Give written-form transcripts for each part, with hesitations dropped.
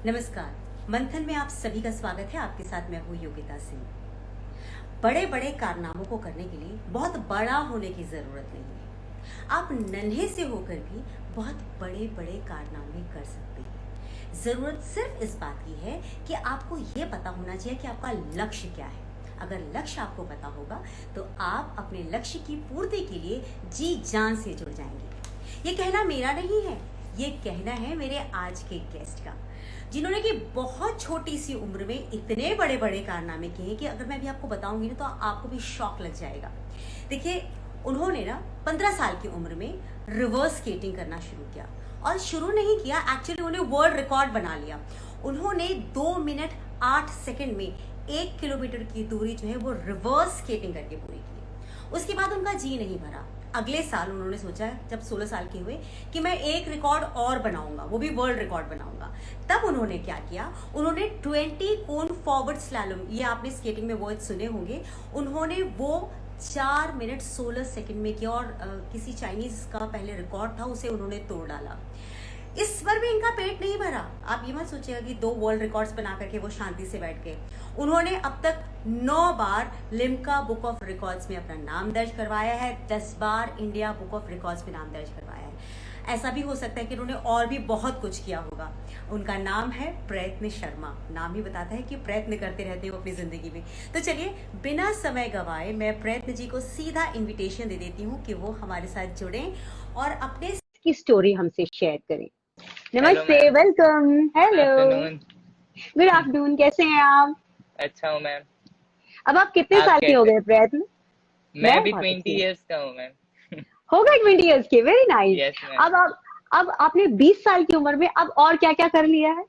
नमस्कार। मंथन में आप सभी का स्वागत है। आपके साथ मैं हूँ योगिता सिंह। बड़े बड़े कारनामों को करने के लिए बहुत बड़ा होने की ज़रूरत नहीं है। आप नन्हे से होकर भी बहुत बड़े बड़े कारनामे कर सकते हैं। ज़रूरत सिर्फ इस बात की है कि आपको ये पता होना चाहिए कि आपका लक्ष्य क्या है। अगर लक्ष्य आपको पता होगा तो आप अपने लक्ष्य की पूर्ति के लिए जी जान से जुड़ जाएंगे। ये कहना मेरा नहीं है, ये कहना है मेरे आज के गेस्ट का, जिन्होंने कि बहुत छोटी सी उम्र में इतने बड़े बड़े कारनामे किए हैं कि अगर मैं भी आपको बताऊंगी ना तो आपको भी शॉक लग जाएगा। देखिए, उन्होंने ना 15 साल की उम्र में रिवर्स स्केटिंग करना शुरू किया, और शुरू नहीं किया, एक्चुअली उन्हें वर्ल्ड रिकॉर्ड बना लिया। उन्होंने 2 मिनट 8 सेकंड में 1 किलोमीटर की दूरी जो है वो रिवर्स स्केटिंग करके पूरी की। उसके बाद उनका जी नहीं भरा। अगले साल उन्होंने सोचा, जब 16 साल के हुए, कि मैं एक रिकॉर्ड और बनाऊंगा, वो भी वर्ल्ड रिकॉर्ड बनाऊंगा। तब उन्होंने क्या किया, उन्होंने 20 कोन फॉरवर्ड स्लैलम, ये आपने स्केटिंग में वर्ड सुने होंगे, उन्होंने वो 4 मिनट 16 सेकंड में किया, और किसी चाइनीज का पहले रिकॉर्ड था, उसे उन्होंने तोड़ डाला। इस पर भी इनका पेट नहीं भरा। आप ये मत सोचिएगा कि 2 वर्ल्ड रिकॉर्ड्स बना करके वो शांति से बैठ गए। उन्होंने अब तक 9 बार लिम्का बुक ऑफ रिकॉर्ड्स में अपना नाम दर्ज करवाया है, 10 बार इंडिया बुक ऑफ रिकॉर्ड्स में नाम दर्ज करवाया है। ऐसा भी हो सकता है कि उन्होंने और भी बहुत कुछ किया होगा। उनका नाम है प्रयत्न शर्मा। नाम ही बताता है कि प्रयत्न करते रहते हो अपनी जिंदगी में। तो चलिए, बिना समय गवाए मैं प्रयत्न जी को सीधा इन्विटेशन दे देती हूँ कि वो हमारे साथ जुड़ें और अपने की स्टोरी हमसे शेयर करें। नमस्ते, welcome. Hello, afternoon. Good afternoon. कैसे हैं आप? अच्छा हूँ मैम। अब आप कितने आप साल के हो कैसे? गए प्रयत्न? मैं भी बहुत 20 अच्छी हूँ। इयर्स का हूँ मैम। हो गए 20 इयर्स के? Very nice. Yes ma'am. अब आपने 20 साल की उम्र में अब और क्या क्या कर लिया है?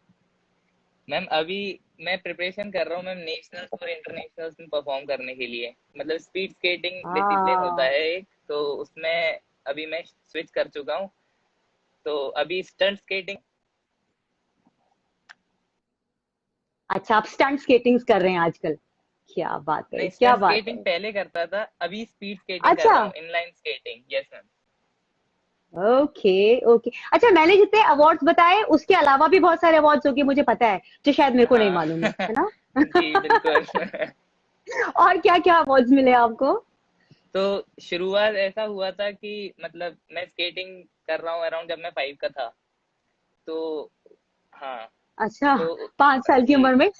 मैम अभी मैं प्रिपरेशन कर रहा हूँ मैम, नेशनल्स और इंटरनेशनल्स में परफॉर्म करने के लिए। मतलब स्पीड स्केटिंग डिसिप्लिन होता हाँ, है एक, तो उसमें अभी मैं स्विच कर चुका हूँ। तो अभी स्टंट स्केटिंग। अच्छा, आप स्टंट स्केटिंग कर रहे हैं आजकल? क्या बात है, नहीं, क्या स्टंट बात स्केटिंग है। पहले करता था, अभी स्पीड स्केटिंग कर अच्छा, रहा हूँ, inline skating. Yes ma'am. Okay okay. अच्छा, मैंने जितने अवार्ड्स बताए उसके अलावा भी बहुत सारे अवार्ड्स होंगे, मुझे पता है, जो शायद मेरे को नहीं हाँ। मालूम है ना? जी बिल्कुल। और क्या क्या अवार्ड्स मिले आपको? तो शुरुआत ऐसा हुआ था कि मतलब मैं स्केटिंग कर रहा हूँ अराउंड जब मैं 5 का था। तो हाँ। अच्छा, तो 5 साल की जी उम्र में?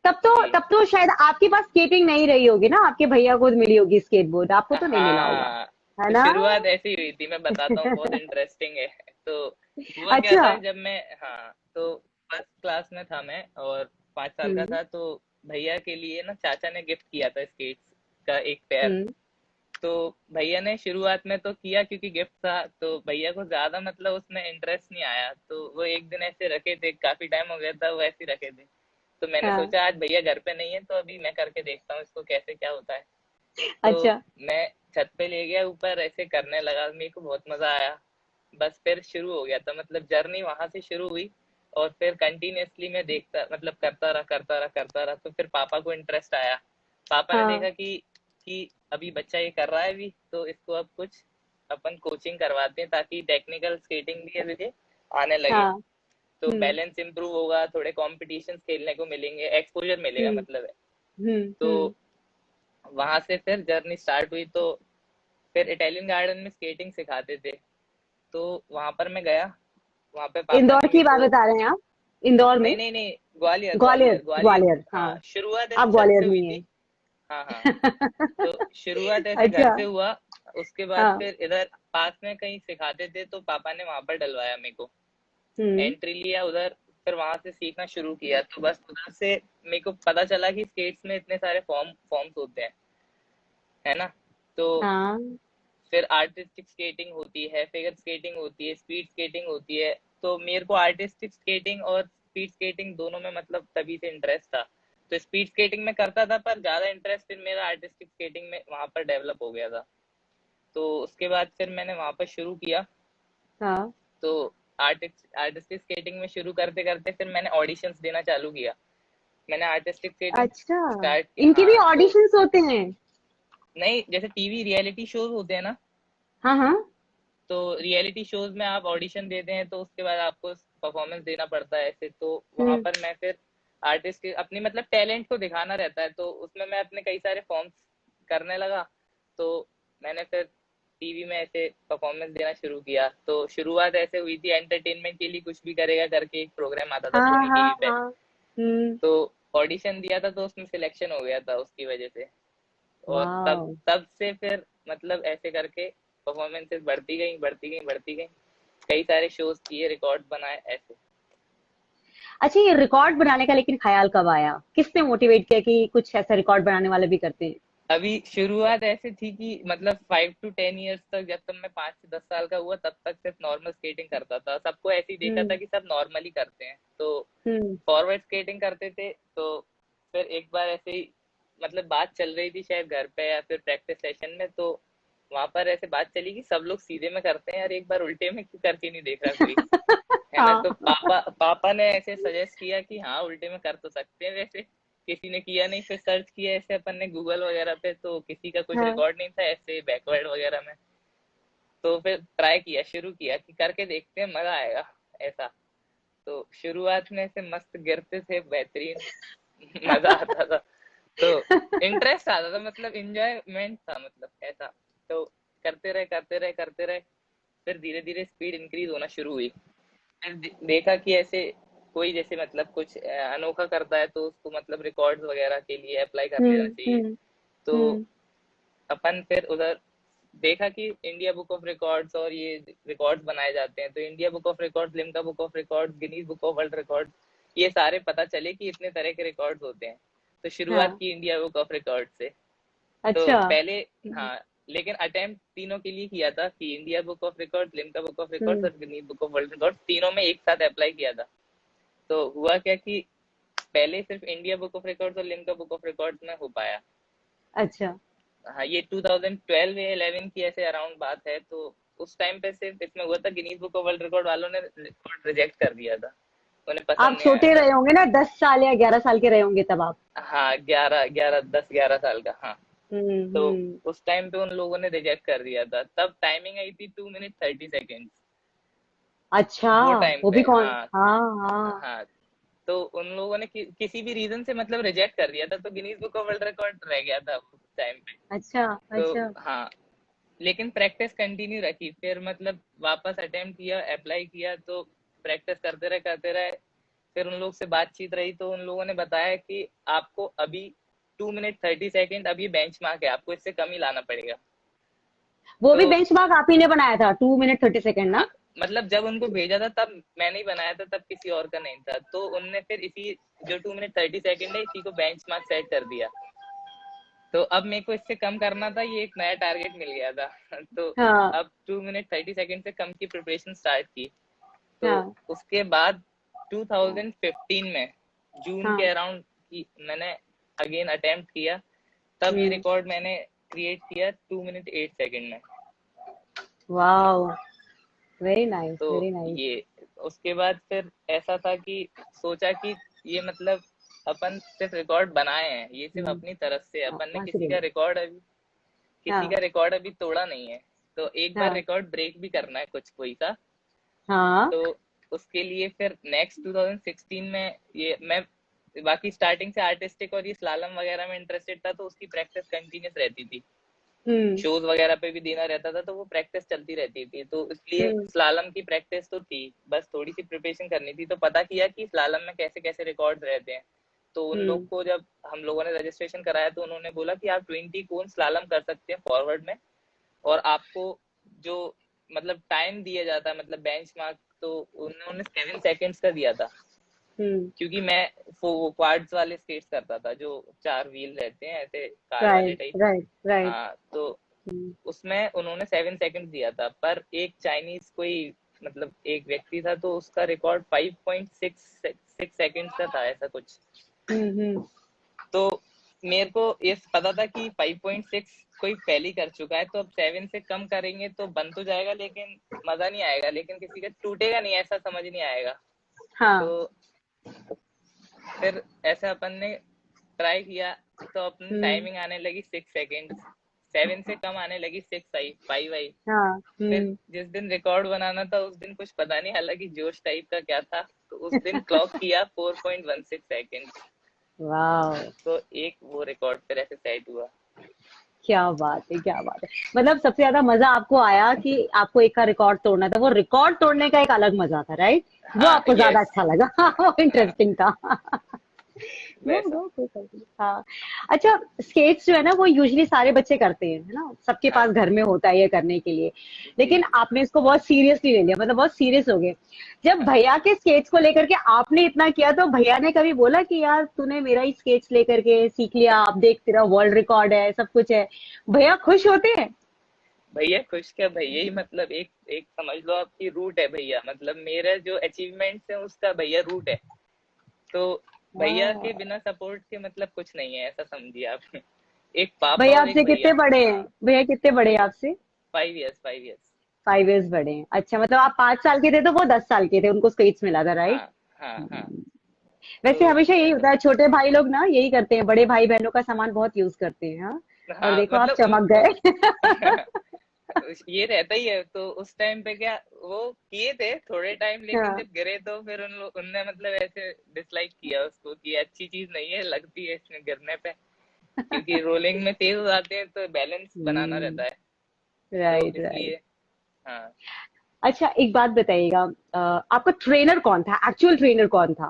तब तो जी। तब तो शायद आपके पास स्केटिंग नहीं रही होगी ना, आपके भैया को मिली होगी स्केटबोर्ड, आपको तो नहीं मिला होगा, हाँ, है तो ना? शुरुआत ऐसी हुई थी, मैं बताता हूँ, बहुत इंटरेस्टिंग है। तो हुआ क्या अच्छा। था, जब मैं, हाँ, तो फर्स्ट क्लास में था मैं और 5 साल का हम्म था। तो भैया के लिए ना चाचा ने गिफ्ट किया था स्केट्स का एक पेयर। हम्म तो भैया ने शुरुआत में तो किया क्योंकि गिफ्ट था, तो भैया को ज्यादा मतलब उसमें इंटरेस्ट नहीं आया, तो वो एक दिन ऐसे रखे थे, काफी टाइम हो गया था, वो ऐसे ही रखे थे। तो मैंने हाँ, सोचा आज भैया घर पे नहीं है तो अभी मैं करके देखता हूँ इसको कैसे क्या होता है। तो अच्छा। मैं छत पे ले गया ऊपर, ऐसे करने लगा, मेरे को बहुत मजा आया। बस फिर शुरू हो गया था, मतलब जर्नी वहां से शुरू हुई। और फिर कंटिन्यूअसली मैं देखता, मतलब करता रहा, तो फिर पापा को इंटरेस्ट आया। पापा ने हाँ देखा कि अभी बच्चा ये कर रहा है अभी, तो इसको अब कुछ अपन कोचिंग करवाते हैं ताकि टेक्निकल स्केटिंग भी मुझे आने लगे। हाँ। तो हम्म बैलेंस इंप्रूव होगा, थोड़े कॉम्पिटिशन खेलने को मिलेंगे, एक्सपोजर मिलेगा हम्म मतलब है। हम्म तो हम्म वहां से फिर जर्नी स्टार्ट हुई। तो फिर इटालियन गार्डन में स्केटिंग सिखाते थे, तो वहां पर मैं गया। वहां पे पापा इंदौर ने की मेरे बात को, बता रहे हैं आप? इंदौर में? नहीं नहीं नहीं, ग्वालियर ग्वालियर, ग्वालियर ग्वालियर। ग्वालियर, हाँ। हाँ, शुरुआत आप ऐसे छत ग्वालियर से में हुई ही थी। हैं? हाँ हाँ। तो शुरुआत ऐसे घर अच्छा। से हुआ। उसके बाद हाँ। फिर इधर पास में कहीं सिखाते थे, तो पापा ने वहां पर डलवाया मेरे को, हम्म एंट्री लिया उधर। फिर वहां से सीखना शुरू किया, तो बस उधर से मेरे को पता चला कि स्केट्स में इतने सारे फॉर्म्स होते हैं, है ना। तो हाँ फिर आर्टिस्टिक स्केटिंग होती है, फिगर स्केटिंग होती है, स्पीड स्केटिंग होती है। तो मेरे को आर्टिस्टिक स्केटिंग और स्पीड स्केटिंग दोनों में मतलब तभी से इंटरेस्ट था। तो स्पीड स्केटिंग में करता था, पर ज्यादा इंटरेस्ट फिर मेरा आर्टिस्टिक स्केटिंग में वहां पर डेवलप हो गया था। तो उसके बाद फिर मैंने वहां पर शुरू किया। हाँ। तो आर्टिस्टिक स्केटिंग में शुरू करते करते फिर मैंने ऑडिशंस देना चालू किया। मैंने आर्टिस्टिक स्केटिंग अच्छा, स्टार्ट किया, इनके भी हाँ। तो ऑडिशंस होते हैं? नहीं, जैसे टीवी रियलिटी शोज होते हैं ना, हाँ हाँ। तो रियलिटी शोज में आप ऑडिशन देते हैं, तो उसके बाद आपको परफॉर्मेंस देना पड़ता है ऐसे, तो वहां पर मैं फिर आर्टिस्ट के अपनी मतलब टैलेंट को दिखाना रहता है, तो उसमें मैं अपने कई सारे फॉर्म्स करने लगा। तो मैंने फिर टीवी में ऐसे परफॉर्मेंस देना शुरू किया। तो शुरुआत ऐसे हुई थी, एंटरटेनमेंट के लिए कुछ भी करेगा करके एक प्रोग्राम आता था हाँ सोनी हाँ टीवी पे। हाँ। हम्म। तो ऑडिशन दिया था, तो उसमें सिलेक्शन हो गया था उसकी वजह से। और तब वाह। तब से फिर मतलब ऐसे करके परफॉर्मेंसेस बढ़ती गई बढ़ती गई बढ़ती गई, कई सारे शोज किए, रिकॉर्ड बनाए ऐसे। अच्छा, ये रिकॉर्ड बनाने का लेकिन ख्याल कब आया, किसने मोटिवेट किया कि कुछ ऐसा रिकॉर्ड बनाने वाले भी करते हैं? अभी शुरुआत ऐसे थी कि मतलब 5 to 10 years तक, जब तक मैं 5 से 10 साल का हुआ तब तक सिर्फ नॉर्मल स्केटिंग करता था। सबको ऐसे ही देखा था हम्म कि सब नॉर्मली करते हैं, तो हम्म फॉरवर्ड स्केटिंग करते थे। तो फिर एक बार ऐसे ही मतलब बात चल रही थी शायद घर पे या फिर प्रैक्टिस सेशन में, तो वहां पर ऐसे बात चली कि सब लोग सीधे में करते हैं यार, एक बार उल्टे में क्यों करके नहीं देख रहा कोई, है ना। हाँ तो पापा पापा ने ऐसे सजेस्ट किया कि हाँ उल्टे में कर तो सकते हैं वैसे, किसी ने किया नहीं। फिर सर्च किया ऐसे अपन ने गूगल वगैरह पे, तो किसी का कुछ हाँ। रिकॉर्ड नहीं था ऐसे बैकवर्ड वगैरह में। तो फिर ट्राई किया, शुरू किया कि करके देखते हैं मजा आएगा ऐसा। तो शुरुआत में से मस्त गिरते थे, बेहतरीन मजा आता था। तो इंटरेस्ट आता था, मतलब इंजॉयमेंट था मतलब ऐसा। तो करते रहे करते रहे करते रहे, फिर धीरे धीरे स्पीड इंक्रीज होना शुरू हुई। फिर देखा कि ऐसे कोई जैसे मतलब कुछ अनोखा करता है, तो उसको मतलब रिकॉर्ड्स वगैरह के लिए अप्लाई कर लेना चाहिए। हम्म। तो हम्म। अपन फिर उधर देखा कि इंडिया बुक ऑफ रिकॉर्ड्स और ये रिकॉर्ड्स बनाए जाते हैं, तो India book of records, Limca book of records, Guinness book of world records, ये सारे पता चले कि इतने तरह के रिकॉर्ड्स होते हैं। तो शुरुआत हाँ। की इंडिया बुक ऑफ रिकॉर्ड से। तो अच्छा। पहले, हाँ, लेकिन अटेम्प्ट तीनों के लिए किया था कि India book of records, Limca book of records hmm. और Guinness book of world records, तीनों में एक साथ अप्लाई किया था। तो हुआ क्या कि पहले सिर्फ इंडिया बुक ऑफ रिकॉर्ड्स और लिम्का बुक ऑफ रिकॉर्ड्स में हो पाया। अच्छा। हाँ, ये 2012 या 11 की ऐसे अराउंड बात है। तो उस टाइम पे सिर्फ इसमें हुआ था, Guinness book of world record वालों ने रिकॉर्ड रिजेक्ट कर दिया था, उन्हें आप पसंद नहीं आया छोटे था। रहे होंगे ना, 10 साल या 11 साल के रहे होंगे तब आप? हाँ, 11 10 11 साल का, हाँ। तो हम्म। उस टाइम पे उन लोगों ने रिजेक्ट कर दिया था। तब टाइमिंग आई थी 2 मिनट 30 सेकेंड, अच्छा। वो टाइम वो पे, भी कौन? हाँ। हाँ हाँ। हाँ, तो उन लोगों ने किसी भी रीजन से मतलब रिजेक्ट कर दिया था, तो Guinness book of world record रह गया था उस टाइम पे। अच्छा तो अच्छा। हाँ, लेकिन प्रैक्टिस कंटिन्यू रखी, फिर मतलब वापस अटेम्प्ट किया, अप्लाई किया, तो प्रैक्टिस करते रहे करते रहे। फिर उन लोग से बातचीत रही, तो उन लोगों ने बताया कि आपको अभी 2 मिनट 30 सेकेंड अभी बेंच मार्क है, आपको इससे कम ही लाना पड़ेगा। वो भी तो बेंचमार्क आप ही ने बनाया था, 2 मिनट 30 सेकेंड ना? हाँ, मतलब जब उनको भेजा था तब मैंने ही बनाया था, तब किसी और का नहीं था। तो उनने फिर इसी जो 2 मिनट 30 सेकेंड है, इसी को बेंच मार्क सेट कर दिया। तो अब मेरे को इससे कम करना था, ये एक नया टारगेट मिल गया था। तो हाँ अब 2 मिनट 30 सेकेंड से कम की प्रिपरेशन स्टार्ट की। तो हाँ उसके बाद 2015 में जून के हाँ। अराउंड की मैंने अगेन अटेम्प्ट किया। तब ये हम्म। रिकॉर्ड मैंने क्रिएट किया 2 मिनट 8 सेकेंड में। वाओ। वेरी नाइस तो वेरी नाइस। ये उसके बाद फिर ऐसा था कि सोचा कि ये मतलब अपन सिर्फ रिकॉर्ड बनाए हैं, ये सिर्फ हम्म। अपनी तरफ से, हाँ, अपन ने वहाँ से किसी ले का लो। रिकॉर्ड अभी किसी हाँ का रिकॉर्ड अभी तोड़ा नहीं है। तो एक बार हाँ रिकॉर्ड ब्रेक भी करना है कुछ कोई सा। हाँ। तो उसके लिए फिर नेक्स्ट 2016 में ये मैं, बाकी स्टार्टिंग से आर्टिस्टिक और ये स्लालम वगैरह में इंटरेस्टेड था, तो उसकी प्रैक्टिस कंटिन्यूस रहती थी, हम्म शोज वगैरह पे भी देना रहता था, तो वो प्रैक्टिस चलती रहती थी। तो इसलिए हम्म स्लालम की प्रैक्टिस तो थी, बस थोड़ी सी प्रिपरेशन करनी थी। तो पता किया कि स्लालम में कैसे कैसे रिकॉर्ड रहते हैं। तो उन लोग हम्म को जब हम लोगों ने रजिस्ट्रेशन कराया, तो उन्होंने बोला कि आप 20 कोन स्लालम कर सकते हैं फॉरवर्ड में, और आपको जो मतलब टाइम दिया जाता है, मतलब बेंच मार्क, तो उन्होंने 7 सेकेंड्स का दिया था। हम्म। क्योंकि मैं वो क्वाड्स वाले स्केट्स करता था, जो 4 व्हील रहते हैं ऐसे कार वाले राइट टाइप। Right right. हाँ, तो हम्म उसमें उन्होंने 7 सेकेंड दिया था, पर एक चाइनीज कोई मतलब एक व्यक्ति था, तो उसका रिकॉर्ड 5.6 सेकेंड का था ऐसा कुछ। हम्म। तो मेरे को ये पता था कि 5.6 कोई पहले कर चुका है, तो अब 7 से कम करेंगे तो बन तो जाएगा, लेकिन मजा नहीं आएगा, लेकिन किसी का टूटेगा नहीं, ऐसा समझ नहीं आएगा। हाँ। तो फिर ऐसा अपन ने ट्राई किया, तो अपनी हम्म टाइमिंग आने लगी 6 सेकेंड 7 से कम आने लगी, 6 आई, 5 आई। हाँ। फिर जिस दिन रिकॉर्ड बनाना था उस दिन कुछ पता नहीं, हालांकि जोश टाइप का क्या था, तो उस दिन क्लॉक किया 4.16 सेकेंड। वाह, तो एक वो रिकॉर्ड फिर ऐसे सेट हुआ। क्या बात है, क्या बात है। मतलब सबसे ज्यादा मजा आपको आया कि आपको एक का रिकॉर्ड तोड़ना था, वो रिकॉर्ड तोड़ने का एक अलग मजा था, राइट? वो हाँ, आपको ज्यादा यस। अच्छा लगा। वो हाँ, इंटरेस्टिंग था। नो वैसा। नो, कोई बात नहीं। हाँ। अच्छा, स्केट्स जो है ना वो यूजुअली सारे बच्चे करते हैं, है ना? सबके हाँ पास घर में होता है ये करने के लिए। जी। लेकिन आपने इसको बहुत सीरियसली ले लिया, मतलब बहुत सीरियस हो गए। जब हाँ, भैया के स्केट्स को लेकर के आपने इतना किया तो भैया ने कभी बोला कि यार तूने मेरा ही स्केट्स लेकर के सीख लिया, अब देख तेरा वर्ल्ड रिकॉर्ड है, सब कुछ है। भैया खुश होते हैं? भैया खुश क्या, भैया ही मतलब एक एक समझ लो आपकी रूट है भैया, मतलब मेरा जो अचीवमेंट्स है उसका भैया रूट है। तो भैया के हाँ। बिना सपोर्ट के मतलब कुछ नहीं है, ऐसा समझिए आप। एक पापा भैया और एक आपसे कितने भैया। बड़े हैं? हाँ, भैया कितने बड़े हैं आपसे? 5 इयर्स, 5 इयर्स। 5 इयर्स बड़े हैं। अच्छा, मतलब आप 5 साल के थे तो वो 10 साल के थे, उनको स्केट्स मिला था, राइट? हाँ हाँ हाँ। तो वैसे हमेशा यही ऐसा। होता है, छोटे भाई लोग ना यही करते हैं, बड़े भाई बहनों का सामान बहुत यूज करते हैं। हाँ। और हाँ देखो आप मतलब चमक गए। ये रहता ही है। तो उस टाइम पे क्या वो किए थे थोड़े टाइम, लेकिन हाँ। जब गिरे तो फिर उनने मतलब ऐसे डिसलाइक किया उसको कि अच्छी चीज नहीं है, लगती है इसमें गिरने पे, क्योंकि रोलिंग में तेज हो जाते हैं तो बैलेंस बनाना रहता है। तो राइट, राइट। इसलिए। हाँ। अच्छा, एक बात बताइएगा, आपका ट्रेनर कौन था, एक्चुअल ट्रेनर कौन था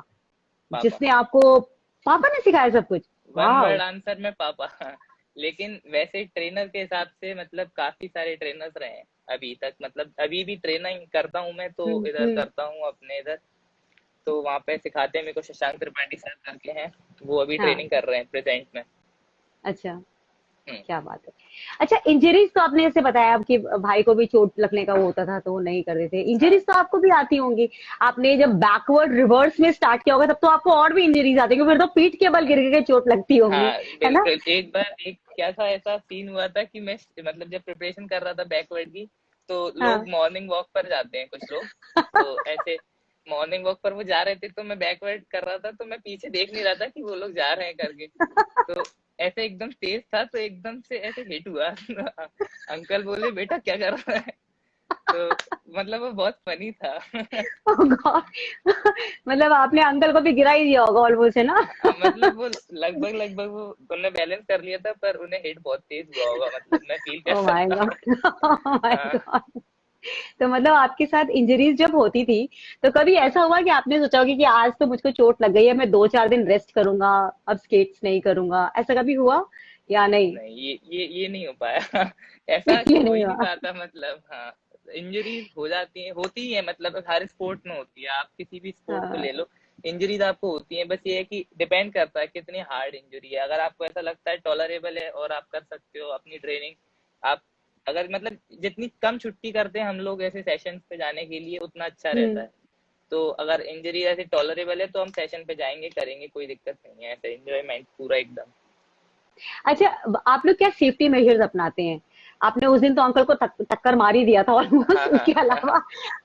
पापा। जिसने आपको? पापा ने सिखाया सब कुछ? वन वाह। वर्ड आंसर में पापा। लेकिन वैसे ट्रेनर के हिसाब से मतलब काफी सारे ट्रेनर्स रहे हैं अभी तक, मतलब अभी भी ट्रेनिंग करता हूँ मैं, तो इधर हम्म। करता हूँ अपने इधर। तो वहाँ पे सिखाते हैं मेरे को, शशांक त्रिपाठी सर करके हैं, वो अभी हाँ। ट्रेनिंग कर रहे हैं प्रेजेंट में। अच्छा, हम्म। क्या बात है। अच्छा, इंजरीज तो आपने जैसे बताया कि भाई को भी चोट लगने का वो होता था तो वो नहीं करते थे, हाँ, इंजरीज तो आपको भी आती होंगी। आपने जब बैकवर्ड रिवर्स में स्टार्ट किया होगा तब तो आपको और भी इंजरीज आती होंगी, फिर तो पीठ के बल गिर के चोट लगती होंगी, हाँ है ना? बिल्कुल। एक बार एक क्या था, ऐसा सीन हुआ था कि मैं मतलब जब प्रिपरेशन कर रहा था बैकवर्ड की, तो हाँ। लोग मॉर्निंग वॉक पर जाते हैं कुछ लोग। तो ऐसे मॉर्निंग वॉक पर वो जा रहे थे, तो मैं बैकवर्ड कर रहा था, तो मैं पीछे देख नहीं रहा था कि वो लोग जा रहे हैं करके। तो ऐसे एकदम तेज था, तो एकदम से ऐसे हिट हुआ। अंकल बोले बेटा क्या कर रहा है। तो मतलब वो बहुत फनी था। Oh God! मतलब आपने अंकल को भी गिरा ही दिया होगा ऑलमोस्ट, है ना? मतलब वो लगभग लगभग वो उन्होंने बैलेंस कर लिया था, पर उन्हें हिट बहुत तेज हुआ होगा, मतलब मैं फील कर ओह माय सकता हूँ। गॉड! ओह माय हाँ। गॉड! तो मतलब आपके साथ इंजरीज जब होती थी तो कभी ऐसा हुआ कि आपने सोचा होगा कि आज तो मुझको चोट लग गई है, मैं 2-4 दिन रेस्ट करूंगा, अब स्केट्स नहीं करूंगा, ऐसा कभी हुआ या नहीं? नहीं, ये नहीं हो पाया। ऐसा ये हो नहीं ही नहीं हुआ। पाता, मतलब हाँ। इंजरीज हो जाती हैं, होती ही है, मतलब हर स्पोर्ट में होती है, आप किसी भी स्पोर्ट को ले हाँ। लो। इंजरीज आपको होती है, बस ये है कि डिपेंड करता है कितनी हार्ड इंजरी है। अगर आपको ऐसा लगता है टॉलरेबल है और आप कर सकते हो अपनी ट्रेनिंग, आप अगर मतलब जितनी कम छुट्टी करते हैं हम लोग ऐसे सेशंस पे जाने के लिए, उतना अच्छा रहता हम्म। है। तो अगर इंजरी ऐसे टॉलरेबल है तो हम सेशन पे जाएंगे, करेंगे, कोई दिक्कत नहीं है, ऐसे एंजॉयमेंट पूरा एकदम। अच्छा, आप लोग क्या सेफ्टी मेजर्स अपनाते हैं? आपने उस दिन तो अंकल को टक्कर मार ही दिया था ऑलमोस्ट, हाँ उसके हाँ। अलावा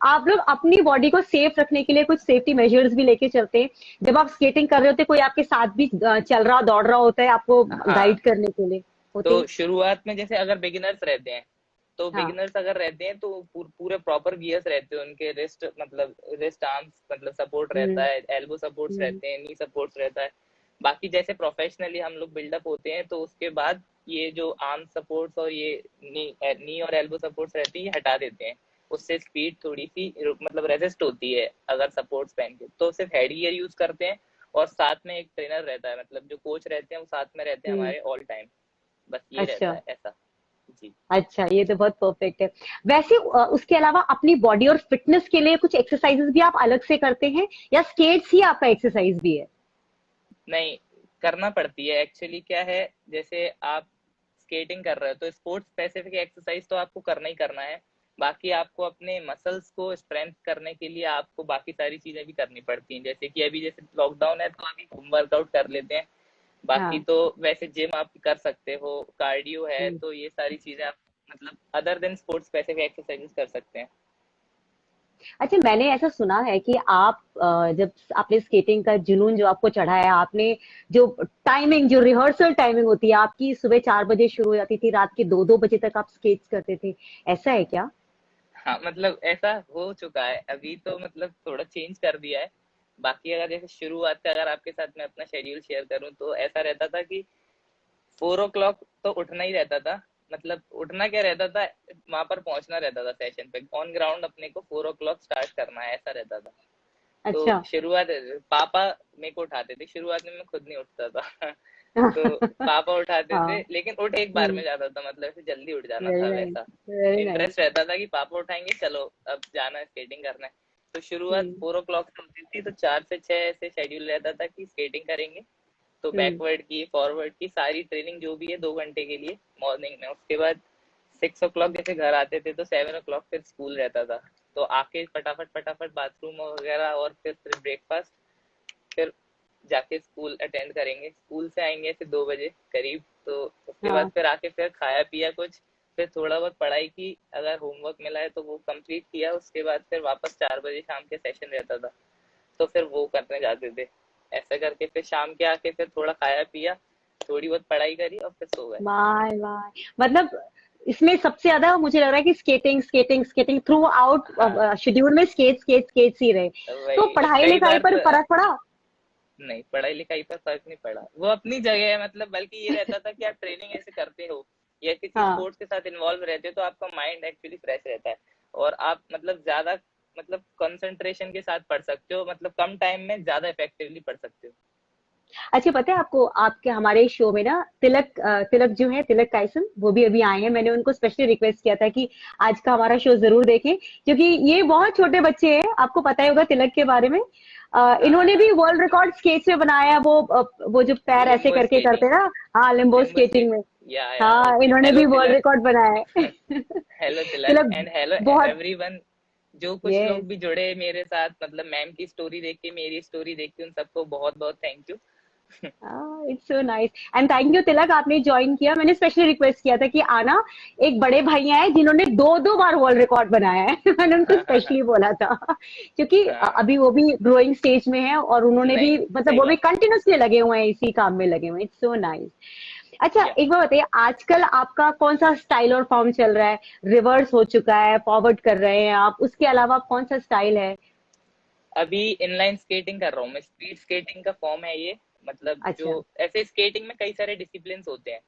आप लोग अपनी बॉडी को सेफ रखने के लिए कुछ सेफ्टी मेजर्स भी लेके चलते हैं? जब आप स्केटिंग कर रहे होते हैं, कोई आपके साथ भी चल रहा दौड़ रहा होता है आपको हाँ, गाइड करने के लिए? होते तो हैं? शुरुआत में जैसे अगर बिगिनर्स रहते हैं, तो हाँ। बिगिनर्स अगर रहते हैं तो पूरे प्रॉपर गियर्स रहते हैं उनके, रिस्ट मतलब रिस्ट आर्म्स मतलब सपोर्ट रहता हम्म। है, एल्बो सपोर्ट्स हम्म। रहते हैं, नी सपोर्ट्स रहता है। बाकी जैसे प्रोफेशनली हम लोग बिल्डअप होते हैं, तो उसके बाद ये जो आर्म सपोर्ट्स और ये नी और एल्बो सपोर्ट्स रहती है, ये हटा देते हैं। उससे स्पीड थोड़ी सी मतलब रेजिस्ट होती है अगर सपोर्ट्स पहन के, तो सिर्फ हेड गियर यूज करते हैं। और साथ में एक ट्रेनर रहता है, मतलब जो कोच रहते हैं वो साथ में रहते हैं हम्म। हमारे ऑल टाइम। बस ये रहता अच्छा। है ऐसा। जी। अच्छा, ये तो बहुत परफेक्ट है। वैसे उसके अलावा अपनी बॉडी और फिटनेस के लिए कुछ एक्सरसाइजेस भी आप अलग से करते हैं या स्केट्स ही आपका एक्सरसाइज भी है? नहीं, करना पड़ती है एक्चुअली। क्या है, जैसे आप स्केटिंग कर रहे हो तो स्पोर्ट्स स्पेसिफिक एक्सरसाइज तो आपको करना ही करना है। बाकी आपको अपने मसल्स को स्ट्रेंथ करने के लिए आपको बाकी सारी चीजें भी करनी पड़ती हैं, जैसे कि अभी जैसे लॉकडाउन है तो अभी होम वर्कआउट कर लेते हैं। बाकी हाँ। तो वैसे जिम आप कर सकते हो, कार्डियो है, हम्म। तो ये सारी चीजें आप मतलब other than sports specific exercises कर सकते हैं। अच्छा, मैंने ऐसा सुना है कि आप जब आपने स्केटिंग का जुनून जो आपको चढ़ा है, आपने जो टाइमिंग, जो रिहर्सल टाइमिंग होती है आपकी, सुबह 4 बजे शुरू हो जाती थी, रात के 2-2 बजे तक आप स्केट्स करते थे, ऐसा है क्या? हाँ, मतलब ऐसा हो चुका है, अभी तो मतलब थोड़ा चेंज कर दिया है। बाकी अगर जैसे शुरुआत से अगर आपके साथ मैं अपना शेड्यूल शेयर करूँ तो ऐसा रहता था कि 4 o'clock तो उठना ही रहता था। मतलब उठना क्या रहता था, वहां पर पहुंचना रहता था सेशन पे, ऑन ग्राउंड अपने को 4 o'clock स्टार्ट करना है, ऐसा रहता था। तो अच्छा। शुरुआत पापा मेरे को उठाते थे, शुरुआत में मैं खुद नहीं उठता था। तो पापा उठाते थे, हाँ। लेकिन उठ एक बार में जाता था, मतलब ऐसे जल्दी उठ जाना वेरी था नाइस, वैसा। Very nice. इंटरेस्ट रहता था कि पापा उठाएंगे, चलो अब जाना है, स्केटिंग करना है। तो शुरुआत हम्म। 4 o'clock से होती थी, तो 4 से 6 ऐसे शेड्यूल रहता था कि स्केटिंग करेंगे। तो हम्म। बैकवर्ड की, फॉरवर्ड की सारी ट्रेनिंग जो भी है 2 घंटे के लिए मॉर्निंग में। उसके बाद 6 o'clock जैसे घर आते थे तो 7 o'clock फिर स्कूल रहता था। तो आके फटाफट फटाफट बाथरूम वगैरह और फिर ब्रेकफास्ट, फिर जाके स्कूल अटेंड करेंगे। स्कूल से आएंगे फिर 2 बजे करीब, तो उसके बाद हाँ। फिर आके फिर खाया पिया कुछ, फिर थोड़ा बहुत पढ़ाई की, अगर होमवर्क मिला है तो वो कंप्लीट किया। उसके बाद फिर वापस 4 बजे शाम के सेशन रहता था, तो फिर वो करने जाते थे। ऐसा करके फिर शाम के आके फिर थोड़ा खाया पिया, थोड़ी बहुत पढ़ाई करी और फिर सो गए। माय माय, मतलब इसमें सबसे ज्यादा मुझे लग रहा है कि skating skating skating through out हाँ, शेड्यूल में स्केट स्केट स्केट्स ही रहे। तो वही पढ़ाई कई लिखाई बार पर तो फर्क पड़ा? नहीं, पढ़ाई लिखाई पर फर्क नहीं पड़ा, वो अपनी जगह है। मतलब बल्कि ये रहता था कि आप ट्रेनिंग ऐसे करते हो या किसी हाँ। स्पोर्ट्स के साथ इन्वॉल्व रहते हो तो आपका माइंड एक्चुअली फ्रेश रहता है, और आप मतलब ज्यादा मतलब कंसंट्रेशन के साथ पढ़ सकते हो, मतलब कम टाइम में ज्यादा इफेक्टिवली पढ़ सकते हो। अच्छा, पता है आपको, आपके हमारे शो में ना तिलक तिलक जो है, तिलक काइसन, वो भी अभी आए हैं। मैंने उनको स्पेशली रिक्वेस्ट किया था कि आज का हमारा शो जरूर देखें, क्योंकि ये बहुत छोटे बच्चे हैं, आपको पता ही होगा तिलक के बारे में। हाँ हाँ इन्होंने हाँ, भी वर्ल्ड रिकॉर्ड स्केट्स में बनाया है, वो जो पैर ऐसे लिम्बो करके करते स्केटिंग, हैं ना। हाँ, लिम्बो लिम्बो स्केटिंग स्केट, में। या हाँ, ओके, इन्होंने हेलो भी वर्ल्ड तिलक। रिकॉर्ड बनाया है। Hello Tilak Tilak and hello बहुत। एवरीवन। जो कुछ यस। लोग भी जुड़े मेरे साथ, मतलब मैम की स्टोरी देख के, मेरी स्टोरी देख के, उन सबको बहुत बहुत thank you. It's so nice and thank you Tilak, आपने ज्वाइन किया। मैंने स्पेशली रिक्वेस्ट किया था कि आना। एक बड़े भैया हैं जिन्होंने दो दो बार वर्ल्ड रिकॉर्ड बनाया है। मैंने उनको स्पेशली बोला था, क्योंकि हाँ, अभी वो भी ग्रोइंग स्टेज में है, और उन्होंने भी, नहीं मतलब सही वो भी बात कंटिन्यूअसली लगे हुए हैं, इसी काम में लगे हुए हैं। It's so nice. अच्छा, है। एक बार बताइए, आजकल आपका कौन सा स्टाइल और फॉर्म चल रहा है? रिवर्स हो चुका है, फॉरवर्ड कर रहे हैं आप, उसके अलावा कौन सा स्टाइल है? अभी इनलाइन स्केटिंग कर रहा हूँ मैं, स्पीड स्केटिंग का फॉर्म है ये। मतलब जो अच्छा। ऐसे स्केटिंग में कई सारे डिसिप्लिन होते हैं,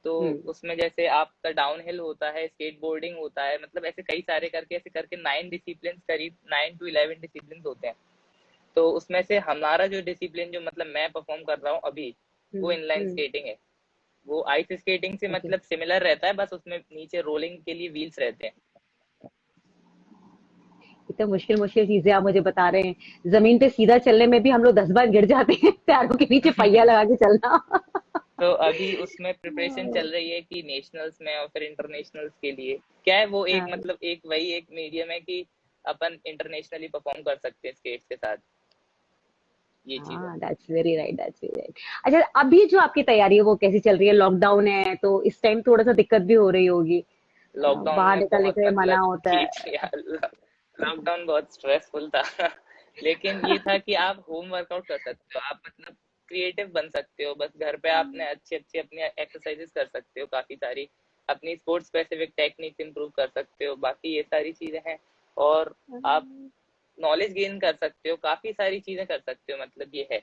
तो हम्म। उसमें जैसे आपका डाउन हिल होता है, स्केट बोर्डिंग होता है, मतलब ऐसे कई सारे करके, ऐसे करके 9 डिसिप्लिन, करीब 9 to 11 डिसिप्लिन होते हैं। तो उसमें से हमारा जो डिसिप्लिन, जो मतलब मैं परफॉर्म कर रहा हूँ अभी, वो इनलाइन हम्म। स्केटिंग है। वो आइस स्केटिंग से ओके। मतलब सिमिलर रहता है, बस उसमें नीचे रोलिंग के लिए व्हील्स रहते हैं। इतने मुश्किल मुश्किल चीजें आप मुझे बता रहे हैं। जमीन पे सीधा चलने में भी हम लोग 10 बार गिर जाते हैं। पैरों के नीचे पहिया लगा के चलना। तो अभी उसमें प्रिपरेशन चल रही है कि नेशनल्स में और फिर इंटरनेशनल्स के लिए, क्या है वो एक हाँ। मतलब एक वही एक मीडियम है कि अपन इंटरनेशनली परफॉर्म कर सकते हैं स्केट्स के साथ, ये चीज है। हाँ, that's very right, that's very right. अच्छा, अभी जो आपकी तैयारी है वो कैसी चल रही है? लॉकडाउन है तो इस टाइम थोड़ा सा दिक्कत भी हो रही होगी, है ना? लॉकडाउन बाहर में निकलने बहुत के लिए मना मतलब होता है। खींच लिया। लॉकडाउन बहुत स्ट्रेसफुल था। लेकिन ये था कि आप होम वर्कआउट कर सकते हो, आप मतलब क्रिएटिव बन सकते हो, बस घर पे आपने अच्छी अच्छी अपनी एक्सरसाइजेस कर सकते हो, काफी सारी अपनी स्पोर्ट्स स्पेसिफिक टेक्निक्स इंप्रूव कर सकते हो, बाकी ये सारी चीजें हैं। और आप नॉलेज गेन कर सकते हो, काफी सारी चीजें कर सकते हो, मतलब ये है।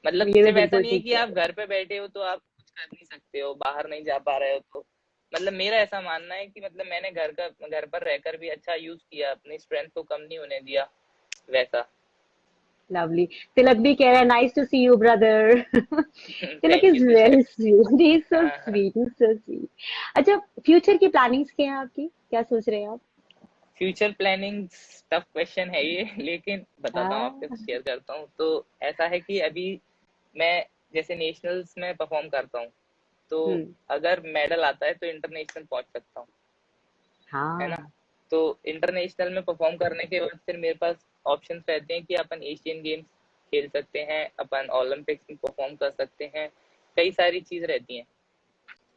मतलब ये भी सिर्फ ऐसा बिल्कुल नहीं है ठीक कि है। आप घर पे बैठे हो तो आप कुछ कर नहीं सकते हो, बाहर नहीं जा पा रहे हो तो, मतलब मेरा ऐसा मानना है कि मतलब मैंने घर पर रहकर भी अच्छा यूज किया, अपनी स्ट्रेंथ को कम नहीं होने दिया, वैसा। लवली। तिलक भी कह रहा है, nice to see you brother. Tilak thank you is very Tilak. Sweet, he is so हाँ, sweet, he is so sweet. अच्छा, फ्यूचर की प्लानिंग्स क्या है आपकी? क्या सोच रहे हैं आप? फ्यूचर प्लानिंग टफ क्वेश्चन है ये, लेकिन बताता हूँ आपके, हाँ। शेयर करता हूँ। तो ऐसा है कि अभी मैं जैसे नेशनल्स में परफॉर्म करता हूँ, तो हम्म। अगर मेडल आता है तो इंटरनेशनल पहुंच सकता हूँ, है ना। हाँ। तो इंटरनेशनल में परफॉर्म करने के बाद फिर मेरे पास ऑप्शंस रहते हैं कि अपन एशियन गेम्स खेल सकते हैं, अपन ओलंपिक्स में परफॉर्म कर सकते हैं, कई सारी चीज रहती हैं।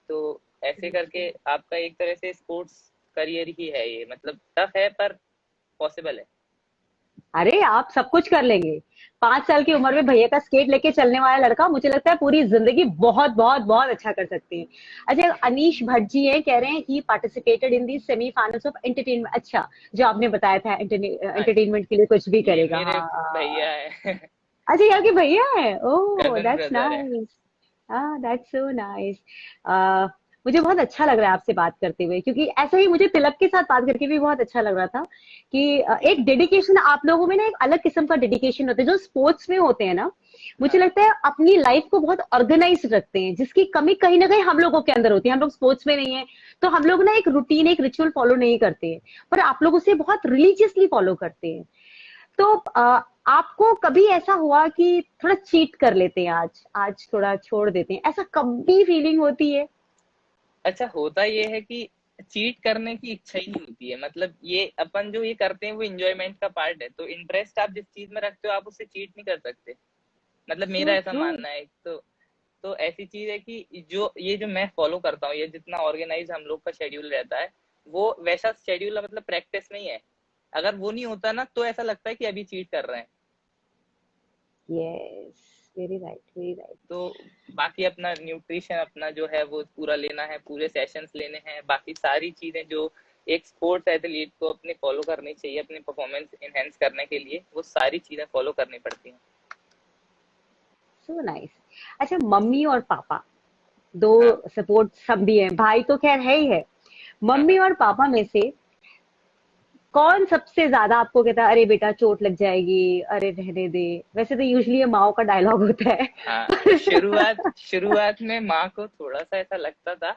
तो ऐसे करके आपका एक तरह से स्पोर्ट्स करियर ही है ये, मतलब टफ है पर पॉसिबल है। अरे आप सब कुछ कर लेंगे। 5 साल की उम्र में भैया का स्केट लेके चलने वाला लड़का, मुझे लगता है पूरी जिंदगी बहुत बहुत बहुत अच्छा कर सकते हैं। अच्छा, अनीश भट्ट जी है, कह रहे हैं he participated in the semifinals of entertainment. अच्छा, जो आपने बताया था हाँ जी, एंटरटेनमेंट के लिए कुछ भी ये करेगा। मेरे हाँ भैया है। अच्छा, यहाँ के भैया है। ओह कजन दैट्स ब्रदर है। नाइस। हाँ दैट्स सो नाइस। मुझे बहुत अच्छा लग रहा है आपसे बात करते हुए, क्योंकि ऐसा ही मुझे तिलक के साथ बात करके भी बहुत अच्छा लग रहा था कि एक डेडिकेशन आप लोगों में ना, एक अलग किस्म का डेडिकेशन होता है जो स्पोर्ट्स में होते हैं ना। मुझे हाँ लगता है अपनी लाइफ को बहुत ऑर्गेनाइज रखते हैं, जिसकी कमी कहीं ना कहीं हम लोगों के अंदर होती है। हम लोग स्पोर्ट्स में नहीं है, तो हम लोग ना एक रूटीन, एक रिचुअल फॉलो नहीं करते हैं, पर आप लोग उसे बहुत रिलीजियसली फॉलो करते हैं। तो आपको कभी ऐसा हुआ कि थोड़ा चीट कर लेते हैं, आज आज थोड़ा छोड़ देते हैं, ऐसा कभी फीलिंग होती है? अच्छा, होता ये है कि चीट करने की इच्छा ही नहीं होती है। मतलब ये अपन जो ये करते हैं वो इंजॉयमेंट का पार्ट है, तो इंटरेस्ट आप जिस चीज में रखते हो आप उससे चीट नहीं कर सकते। मतलब सो मेरा ऐसा ट्रू। मानना है। तो ऐसी चीज है कि जो मैं फॉलो करता हूँ, ये जितना ऑर्गेनाइज हम लोग का शेड्यूल रहता है, वो वैसा शेड्यूल मतलब प्रैक्टिस नहीं है। अगर वो नहीं होता ना तो ऐसा लगता है कि अभी चीट कर रहे हैं। Yes, very right, very right. तो बाकी अपना न्यूट्रिशन अपना जो है वो पूरा लेना है, पूरे सेशंस लेने हैं, बाकी सारी चीजें जो एक स्पोर्ट्स एथलीट को अपने फॉलो करनी चाहिए अपनी परफॉर्मेंस एनहेंस करने के लिए, वो सारी चीजें फॉलो करनी पड़ती हैं। So nice. अच्छा, मम्मी और पापा दो हाँ सपोर्ट सब भी हैं, भाई तो खैर है ही है। हाँ मम्मी हाँ और पापा में से कौन सबसे ज्यादा आपको कहता है अरे बेटा चोट लग जाएगी, अरे रहने दे? वैसे तो यूजुअली ये माओ का डायलॉग होता है। हाँ। शुरुआत में माँ को थोड़ा सा ऐसा लगता था,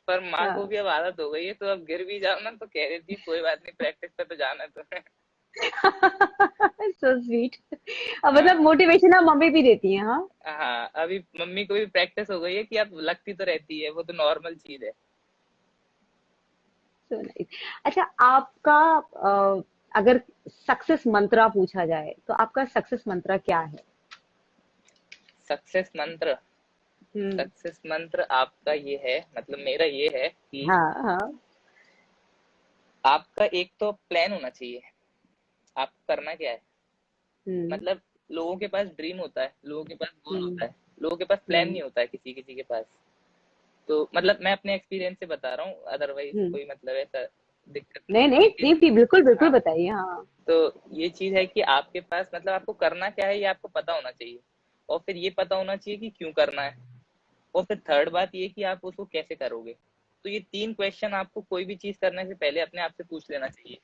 पर माँ को हाँ। भी अब आदत हो गई है, तो अब गिर भी जाओ ना तो कह रही थी कोई बात नहीं, प्रैक्टिस पे तो जाना है तुम्हें। So sweet. मतलब हाँ मोटिवेशन आप मम्मी भी देती हैं? हाँ। हाँ, अभी मम्मी को भी प्रैक्टिस हो गई है कि अब लगती तो रहती है, वो तो नॉर्मल चीज है। So nice. अच्छा, आपका अगर सक्सेस मंत्रा पूछा जाए तो आपका सक्सेस मंत्रा क्या है? सक्सेस मंत्र, हम्म। सक्सेस मंत्र आपका ये है, मतलब मेरा ये है कि हाँ हाँ। आपका एक तो प्लान होना चाहिए, आपको करना क्या है। हम्म। मतलब लोगों के पास ड्रीम होता है, लोगों के पास गोल हम्म। होता है, लोगों के पास प्लान हम्म। नहीं होता है किसी किसी के पास। तो मतलब मैं अपने एक्सपीरियंस से बता रहा हूँ, अदरवाइज हम्म। कोई मतलब ऐसा दिक्कत नहीं नहीं है, नहीं लेकिन नहीं नहीं, बिल्कुल बिल्कुल हाँ। बताइए। हाँ। तो ये चीज है कि आपके पास मतलब आपको करना क्या है ये आपको पता होना चाहिए, और फिर ये पता होना चाहिए कि क्यों करना है, और फिर थर्ड बात ये कि आप उसको कैसे करोगे। तो ये 3 क्वेश्चन आपको कोई भी चीज करने से पहले अपने आप से पूछ लेना चाहिए,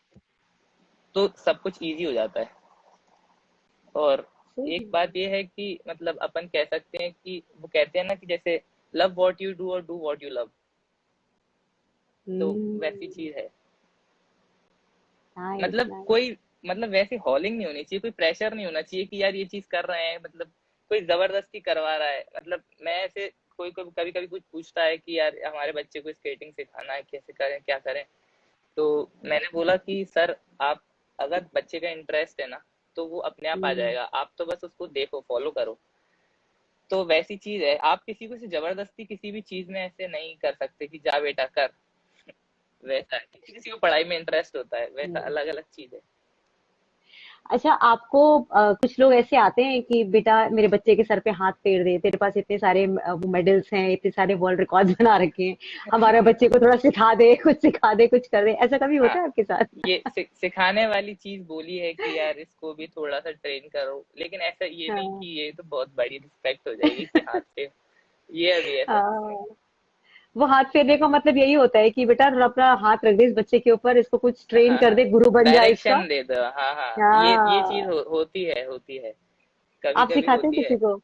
तो सब कुछ इजी हो जाता है। और एक सही। बात ये है कि मतलब अपन कह सकते हैं कि वो कहते हैं ना कि जैसे लव व्हाट यू डू और डू व्हाट यू लव, तो वैसी हम्म। चीज है। नाइस मतलब नाइस। कोई मतलब वैसी हॉलिंग नहीं होनी चाहिए, कोई प्रेशर नहीं होना चाहिए कि यार ये चीज कर रहे हैं, मतलब कोई जबरदस्ती करवा रहा है। मतलब मैं ऐसे कोई कोई कभी कभी कुछ पूछता है कि यार हमारे बच्चे को स्केटिंग सिखाना है, कैसे करें क्या करें। तो मैंने बोला कि सर आप, अगर बच्चे का इंटरेस्ट है ना तो वो अपने आप आ हम्म। जाएगा, आप तो बस उसको देखो फॉलो करो। तो वैसी चीज है, आप किसी को से जबरदस्ती किसी भी चीज में ऐसे नहीं कर सकते कि जा बेटा कर। वैसा है, किसी किसी को पढ़ाई में इंटरेस्ट होता है, वैसा हम्म। अलग अलग चीज है। अच्छा, आपको कुछ लोग ऐसे आते हैं कि बेटा मेरे बच्चे के सर पे हाथ फेर दे, तेरे पास इतने सारे वो मेडल्स हैं, इतने सारे वर्ल्ड रिकॉर्ड्स बना रखे हैं, हमारे बच्चे को थोड़ा सिखा दे, कुछ सिखा दे, कुछ कर दे, ऐसा कभी हाँ, होता है आपके साथ? ये सिखाने वाली चीज बोली है कि यार इसको भी थोड़ा सा ट्रेन करो, लेकिन ऐसा ये नहीं हाँ। कि ये तो बहुत बड़ी रिस्पेक्ट हो जाएगी कि हाथ से, ये अभी ऐसा नहीं है। हाँ, वो हाथ फेरने का मतलब यही होता है कि बेटा थोड़ा अपना हाथ रख दे इस बच्चे के ऊपर, इसको कुछ ट्रेन हाँ कर हाँ, दे, गुरु बन जाए इसका। डायरेक्शन दे दो, हाँ हाँ, ये चीज हाँ। होती है, होती है, कभी आप कभी सिखाते हैं होती है। किसी को?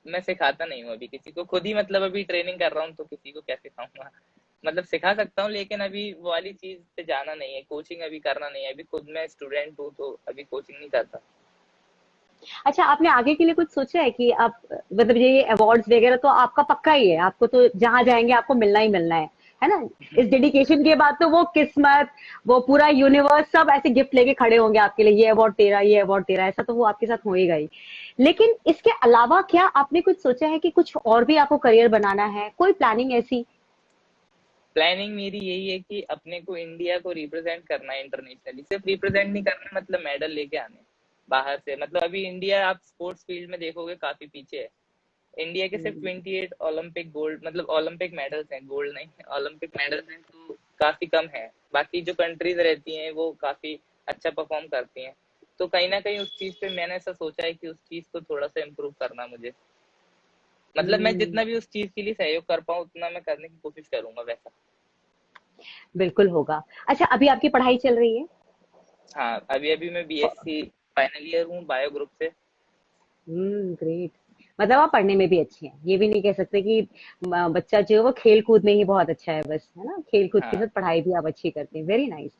मैं सिखाता नहीं हूँ अभी किसी को, खुद ही मतलब अभी ट्रेनिंग कर रहा हूँ, तो किसी को क्या सिखाऊंगा। मतलब सिखा सकता हूँ लेकिन अभी वो वाली चीज पे जाना नहीं है, कोचिंग अभी करना नहीं है, अभी खुद मैं स्टूडेंट हूँ तो अभी कोचिंग नहीं करता। अच्छा, आपने आगे के लिए कुछ सोचा है कि आप मतलब ये अवार्ड्स वगैरह तो आपका पक्का ही है, आपको तो जहां जाएंगे आपको मिलना ही मिलना है ना? इस डेडिकेशन के बाद तो वो किस्मत, वो पूरा यूनिवर्स सब ऐसे गिफ्ट लेके खड़े होंगे आपके लिए, ये अवार्ड तेरा, ये अवार्ड तेरा, ऐसा तो वो आपके साथ होएगा ही। लेकिन इसके अलावा क्या आपने कुछ सोचा है कि कुछ और भी आपको करियर बनाना है, कोई प्लानिंग ऐसी? प्लानिंग मेरी यही है कि अपने को इंडिया को रिप्रेजेंट करना है इंटरनेशनली, सिर्फ रिप्रेजेंट नहीं करना मतलब मेडल लेके आने। बाहर से। मतलब अभी इंडिया आप स्पोर्ट्स फील्ड में देखोगे काफी पीछे है। इंडिया के सिर्फ हम्म, 28 ओलंपिक गोल्ड, मतलब ओलंपिक मेडल्स हैं, गोल्ड नहीं, ओलंपिक मेडल्स हैं, तो काफी कम है। बाकी जो कंट्रीज रहती हैं वो काफी अच्छा परफॉर्म करती हैं। तो कहीं ना कहीं उस चीज पे मैंने ऐसा सोचा है कि उस चीज को थोड़ा सा इम्प्रूव करना मुझे। मतलब मैं हम्म, जितना भी उस चीज के लिए सहयोग कर पाऊँ उतना मैं करने की कोशिश करूंगा वैसा। बिल्कुल होगा। अच्छा, अभी आपकी पढ़ाई चल रही है? हाँ, अभी अभी मैं बीएससी फाइनल ईयर हूँ बायो ग्रुप से। ग्रेट। मतलब आप पढ़ने में भी अच्छे हैं, ये भी नहीं कह सकते कि बच्चा जो है वो खेल कूद में ही बहुत अच्छा है बस, है ना? खेल कूद के हाँ, साथ पढ़ाई भी आप अच्छी करते हैं, वेरी नाइस।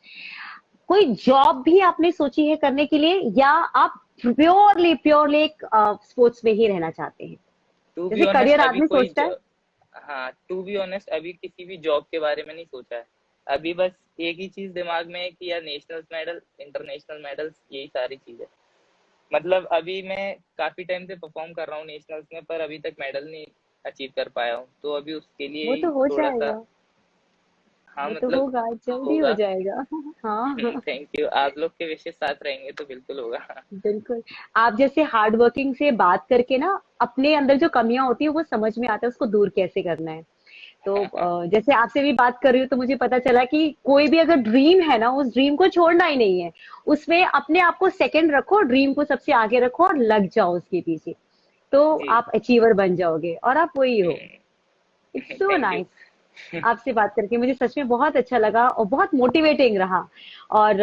कोई जॉब भी आपने सोची है करने के लिए, या आप प्योरली प्योरली एक स्पोर्ट्स में ही रहना चाहते हैं? टू बी जैसे ऑनेस्ट करियर अभी आदमी कोई सोचता है। हाँ, टू बी ऑनेस्ट अभी किसी भी जॉब के बारे में नहीं सोचा है। अभी बस एक ही चीज दिमाग में है कि यार नेशनल मेडल, इंटरनेशनल मेडल्स, यही सारी चीज है। मतलब अभी मैं काफी टाइम से परफॉर्म कर रहा हूँ नेशनल्स में, पर अभी तक मेडल नहीं अचीव कर पाया हूँ, तो अभी उसके लिए वो ही तो हो थोड़ा सा। जाएगा, हाँ वो तो मतलब होगा, तो जल्दी हो होगा। जाएगा। हाँ, थैंक यू, आप लोग के विशेष साथ रहेंगे तो बिल्कुल होगा। बिल्कुल। आप जैसे हार्ड वर्किंग से बात करके ना, अपने अंदर जो कमियां होती है वो समझ में आता है उसको दूर कैसे करना है। तो जैसे आपसे भी बात कर रही हूँ तो मुझे पता चला कि कोई भी अगर ड्रीम है ना, उस ड्रीम को छोड़ना ही नहीं है। उसमें अपने आप को सेकंड रखो, ड्रीम को सबसे आगे रखो और लग जाओ उसके पीछे। तो जी। आप अचीवर बन जाओगे और आप वही हो। It's so thank you. Nice. आपसे बात करके मुझे सच में बहुत अच्छा लगा और बहुत मोटिवेटिंग रहा। और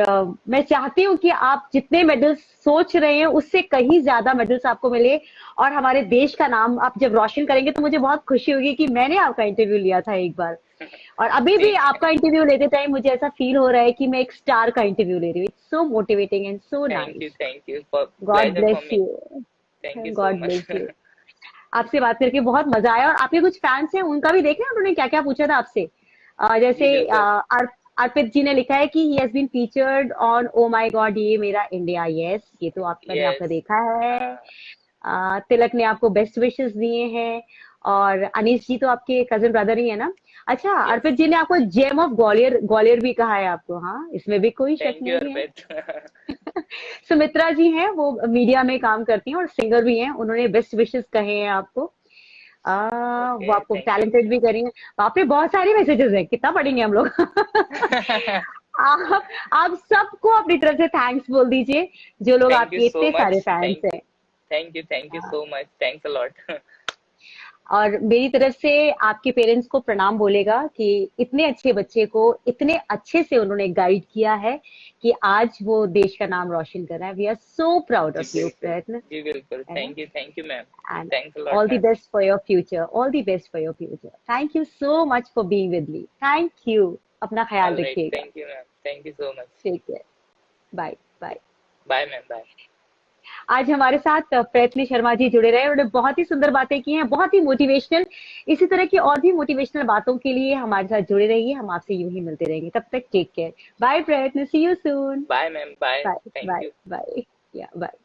मैं चाहती हूँ कि आप जितने मेडल्स सोच रहे हैं उससे कहीं ज्यादा मेडल्स आपको मिले, और हमारे देश का नाम आप जब रोशन करेंगे तो मुझे बहुत खुशी होगी कि मैंने आपका इंटरव्यू लिया था एक बार। और अभी भी थैंक आपका इंटरव्यू लेते टाइम मुझे ऐसा फील हो रहा है कि मैं एक स्टार का इंटरव्यू ले रही हूँ। It's so motivating and so thank you, nice. Thank you for God pleasure for bless me. You. Thank you so God bless much. You. आपसे बात करके बहुत मजा आया, और आपके कुछ फैंस हैं उनका भी देखें उन्होंने क्या क्या पूछा था आपसे। जी जैसे बिल्कुल। अर्पित जी ने लिखा है कि he has been featured on oh my god ये मेरा इंडिया। यस, ये तो आपका ने आपका यस। देखा है। हाँ। तिलक ने आपको बेस्ट विशेस दिए हैं। और अनीश जी तो आपके कजिन ब्रदर ही है ना? अच्छा, यस। अर्पित जी ने आपको जेम ऑफ ग्वालियर ग्वालियर भी कहा है आपको, हाँ, इसमें भी कोई शक थैंक यू नहीं है। अर्पित। सुमित्रा जी हैं, वो मीडिया में काम करती हैं और सिंगर भी हैं, उन्होंने बेस्ट विशेस कहे हैं आपको। वो ओके, आपको थैंक यू। टैलेंटेड भी करी है। बाप रे, बहुत सारे मैसेजेस हैं, कितना पढ़ेंगे हम लोग। आप सबको अपनी तरफ से थैंक्स बोल दीजिए, जो लोग थैंक यू आपके सो इतने सारे मच। फैंस थैंक हैं। Thank you so much, thanks a lot. और मेरी तरफ से आपके पेरेंट्स को प्रणाम बोलेगा कि इतने अच्छे बच्चे को इतने अच्छे से उन्होंने गाइड किया है कि आज वो देश का नाम रोशन कर रहा है। वी आर सो प्राउड जी ऑफ यू बिल्कुल। प्रयत्न, जी बिल्कुल, है ना? Thank you ma'am. And thanks a lot all the ma'am. best for your future, all the best for your future. Thank you so much for being with me. Thank you. अपना ख्याल alright, रखिएगा। Thank you ma'am, thank you so much. ठीक है। Bye bye. Bye ma'am, bye. आज हमारे साथ प्रयत्न शर्मा जी जुड़े रहे, उन्होंने बहुत ही सुंदर बातें की हैं, बहुत ही मोटिवेशनल। इसी तरह की और भी मोटिवेशनल बातों के लिए हमारे साथ जुड़े रहिए, हम आपसे यूं ही मिलते रहेंगे। तब तक take care. Bye Prayatna, see you soon. Bye ma'am, bye. Bye thank bye you. Bye. Yeah bye.